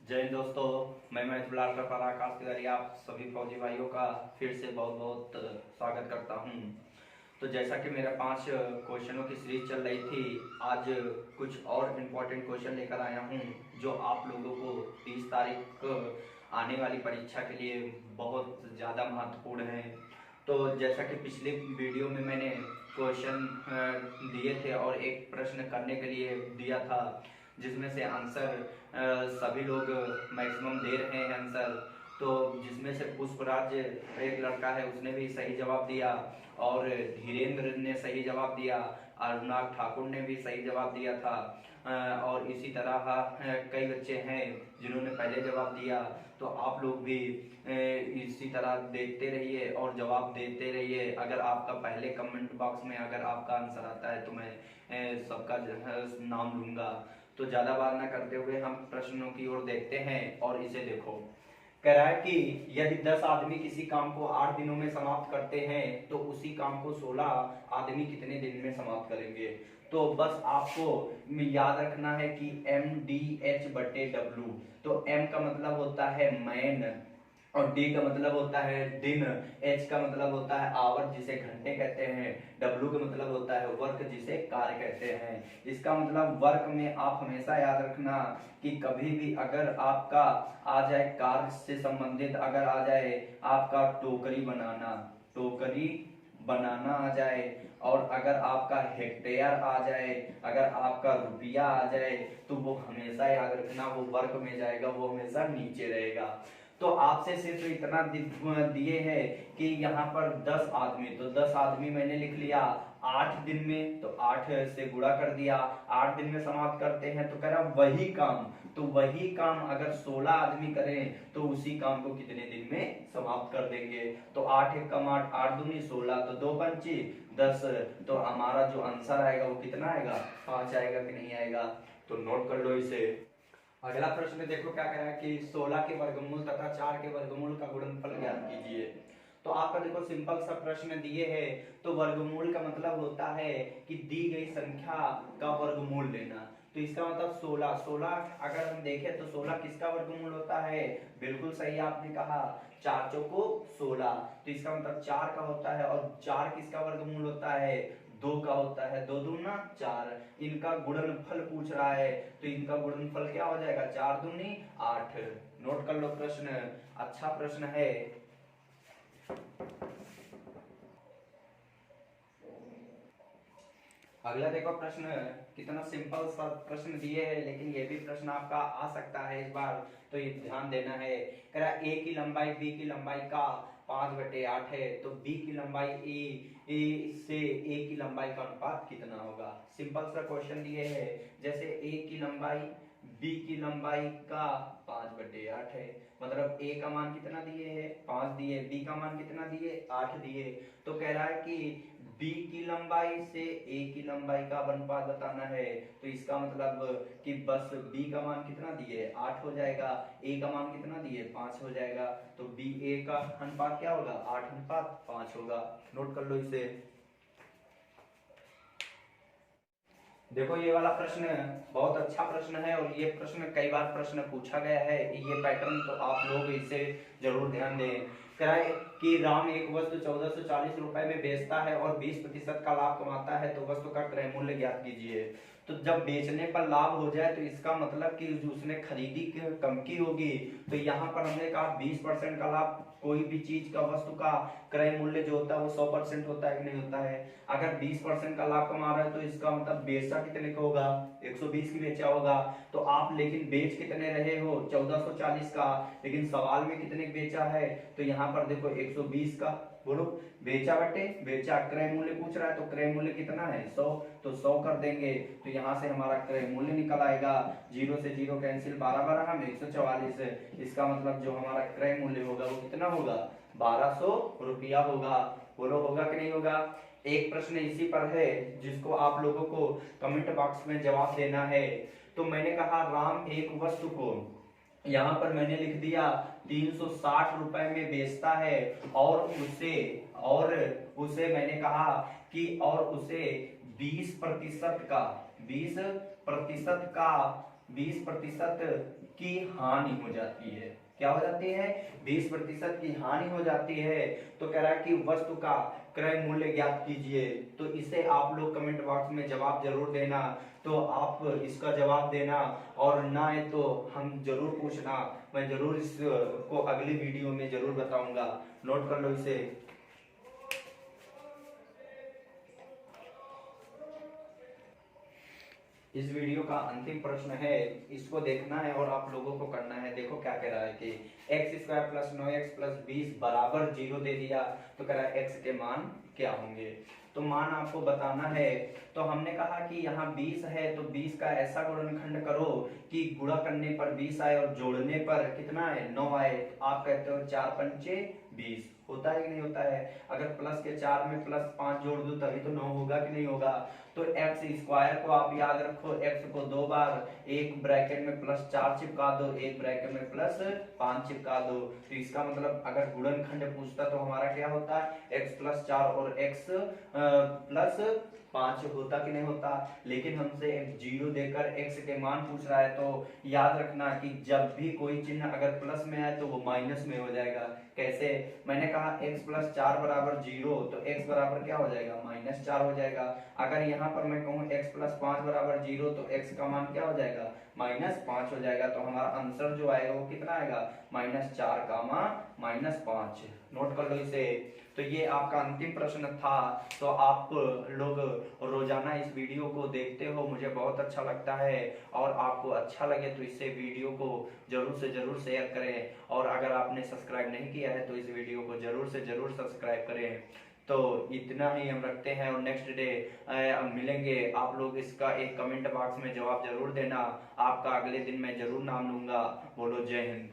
जय हिंद दोस्तों। मैं महेश ब्लास्टर पराकाश तिवारी आप सभी फौजी भाइयों का फिर से बहुत बहुत स्वागत करता हूं। तो जैसा कि मेरा 5 क्वेश्चनों की सीरीज चल रही थी, आज कुछ और इम्पोर्टेंट क्वेश्चन लेकर आया हूं जो आप लोगों को 30 तारीख को आने वाली परीक्षा के लिए बहुत ज़्यादा महत्वपूर्ण है। तो जैसा कि पिछले वीडियो में मैंने क्वेश्चन दिए थे और एक प्रश्न करने के लिए दिया था जिसमें से आंसर सभी लोग मैक्सिमम दे रहे हैं आंसर। तो जिसमें से पुष्पराज एक लड़का है उसने भी सही जवाब दिया और धीरेन्द्र ने सही जवाब दिया, अरुणाग ठाकुर ने भी सही जवाब दिया था और इसी तरह कई बच्चे हैं जिन्होंने पहले जवाब दिया। तो आप लोग भी इसी तरह देखते रहिए और जवाब देते रहिए। अगर आपका पहले कमेंट बॉक्स में अगर आपका आंसर आता है तो मैं सबका नाम लूँगा। तो ज़्यादा बात ना करते हुए हम प्रश्नों की ओर देखते हैं और इसे देखो। कह रहा है कि यदि 10 आदमी किसी काम को 8 दिनों में समाप्त करते हैं तो उसी काम को 16 आदमी कितने दिन में समाप्त करेंगे। तो बस आपको याद रखना है कि MDH/W। तो M का मतलब होता है मैन और D का मतलब होता है दिन, H का मतलब होता है आवर जिसे घंटे कहते हैं, W का मतलब होता है वर्क जिसे कार्य कहते हैं। इसका मतलब वर्क में आप हमेशा याद रखना कि कभी भी अगर आपका आ जाए कार्य से संबंधित, अगर आ जाए आपका टोकरी बनाना आ जाए और अगर आपका हेक्टेयर आ जाए, अगर आपका रुपया आ जाए तो वो हमेशा याद रखना वो वर्क में जाएगा, वो हमेशा नीचे रहेगा। तो आपसे सिर्फ इतना दिए है कि यहाँ पर 10 आदमी, तो 10 आदमी मैंने लिख लिया 8 दिन में, तो 8 से गुणा कर दिया, 8 दिन में समाप्त करते हैं। तो कह रहा वही काम, तो वही काम अगर 16 आदमी करें तो उसी काम को कितने दिन में समाप्त कर देंगे। तो 8 एकम 8, 8 दूनी 16, तो 2 पंची 10। तो हमारा जो आंसर आएगा वो कितना आएगा, 5 आएगा कि नहीं आएगा। तो नोट कर लो इसे। अगला प्रश्न देखो क्या कह रहा है कि 16 के वर्गमूल तथा 4 के वर्गमूल का गुणनफल ज्ञात कीजिए। तो आपका देखो सिंपल सा प्रश्न दिए है, तो वर्गमूल का मतलब होता है कि दी गई संख्या का वर्गमूल लेना। तो इसका मतलब 16 अगर हम देखें तो 16 किसका वर्गमूल होता है, बिल्कुल सही आपने कहा 4 चौको 16। तो इसका मतलब 4 का होता है और 4 किसका वर्गमूल होता है, 2 का होता है, 2 दूना 4। इनका गुणनफल पूछ रहा है तो इनका गुणनफल क्या हो जाएगा, 4 दूनी 8। नोट कर लो प्रश्न, अच्छा प्रश्न है। अगला देखो प्रश्न, कितना सिंपल सा प्रश्न दिए है लेकिन ये भी प्रश्न आपका आ सकता है इस बार, तो ये ध्यान देना है। कह रहा ए की लंबाई बी की लंबाई का 5/8 है, तो बी की लंबाई ए से ए की लंबाई का अनुपात कितना होगा। सिंपल सा क्वेश्चन दिए है, जैसे ए की लंबाई बी की लंबाई का 5/8 है, मतलब ए का मान कितना दिए है 5 दिए, बी का मान कितना दिए 8 दिए। तो कह रहा है कि बी की लंबाई से ए की लंबाई का अनुपात बताना है। तो इसका मतलब कि बस बी का मान कितना दिए 8 हो जाएगा, ए का मान कितना दिए 5 हो जाएगा। तो बी ए का अनुपात क्या होगा 8:5 होगा। नोट कर लो इसे। देखो ये वाला प्रश्न बहुत अच्छा प्रश्न है और ये प्रश्न कई बार प्रश्न पूछा गया है, ये पैटर्न तो आप लोग इसे जरूर ध्यान दें। कराए कि राम एक वस्तु 1440 रुपए में बेचता है और 20% का लाभ कमाता है, तो वस्तु का क्रय मूल्य ज्ञात कीजिए। तो जब बेचने पर लाभ हो जाए तो इसका मतलब कि उसने खरीदी कम की होगी। तो यहाँ पर हमने कहा 20% का लाभ, कोई भी चीज का वस्तु का क्रय मूल्य जो होता है वो 100% होता है कि नहीं होता है। अगर 20% का लाभ कमा रहा है तो इसका मतलब बेचा कितने का होगा, 120 की बेचा होगा। तो आप लेकिन बेच कितने रहे हो 1440 का, लेकिन सवाल में कितने बेचा है, तो यहाँ पर देखो 120 का। बोलो बेचा बटे बेचा, क्रय मूल्य पूछ रहा है तो क्रय मूल्य कितना है 100, तो 100 कर देंगे। तो यहाँ से हमारा क्रय मूल्य निकल आएगा, 0 से 0 कैंसिल, 12 हम 144। इसका मतलब जो हमारा क्रय मूल्य होगा वो कितना होगा 1200 रुपया होगा। बोलो होगा कि नहीं होगा। एक प्रश्न इसी पर है जिसको आप लोगों को कमेंट बॉक्स में जवाब देना है। तो मैंने कहा राम एक वस्तु को, यहाँ पर मैंने लिख दिया 360 रुपए में बेचता है और उसे मैंने कहा कि और उसे 20% का 20% की हानि हो जाती है। क्या हो जाती है? 20% की हानि हो जाती है। तो कह रहा है कि वस्तु का क्रय मूल्य ज्ञात कीजिए। तो इसे आप लोग कमेंट बॉक्स में जवाब जरूर देना। तो आप इसका जवाब देना, और ना है तो हम जरूर पूछना, मैं जरूर इसको अगली वीडियो में जरूर बताऊंगा। नोट कर लो इसे। इस वीडियो का अंतिम प्रश्न है, इसको देखना है और आप लोगों को करना है। देखो क्या कह रहा है कि x² प्लस 9x प्लस 20 बराबर 0 दे दिया। तो कह रहा है x के मान क्या होंगे। तो मान आपको बताना है। तो हमने कहा कि यहाँ 20 है, तो 20 का ऐसा गुणनखंड करो कि गुणा करने पर 20 आए और जोड़ने पर कितना है? 9 आए। आप कहते हो 4 पंचे 20, होता है कि नहीं होता है? अगर प्लस के 4 में प्लस 5 जोड़ दूं तभी तो 9 होगा कि नहीं होगा? तो एक्स स्क्वायर को आप याद रखो, एक्स को 2 बार, एक ब्रैकेट में प्लस 4 चिपका दो, एक ब्रैकेट में प्लस 5 चिपका दो। तो इसका मतलब अगर गुणनखंड पूछता तो हमारा क्या होता है? एक्स प्लस 4 और एक्स प्लस 5 होता कि नहीं होता? लेकिन हमसे 0 देकर x के मान पूछ रहा है, तो याद रखना कि जब भी कोई चिन्ह अगर प्लस में आए तो वो माइनस में हो जाएगा। कैसे? मैंने कहा x प्लस 4 बराबर 0, तो x बराबर क्या हो जाएगा? -4 हो जाएगा। अगर यहाँ पर मैं कहूँ x प्लस 5 बराबर 0, तो x का मान क्या हो जाएगा? -5 हो जाएगा। तो हमारा आंसर जो आएगा वो कितना आएगा? -4 का मान -5। नोट कर लो इसे। तो ये आपका अंतिम प्रश्न था। तो आप लोग रोजाना इस वीडियो को देखते हो, मुझे बहुत अच्छा लगता है। और आपको अच्छा लगे तो इससे वीडियो को जरूर से जरूर शेयर करें। और अगर आपने सब्सक्राइब नहीं किया है तो इस वीडियो को जरूर से जरूर सब्सक्राइब करें। तो इतना ही हम रखते हैं, और नेक्स्ट डे मिलेंगे। आप लोग इसका एक कमेंट बॉक्स में जवाब जरूर देना। आपका अगले दिन मैं जरूर नाम लूंगा। बोलो जय हिंद।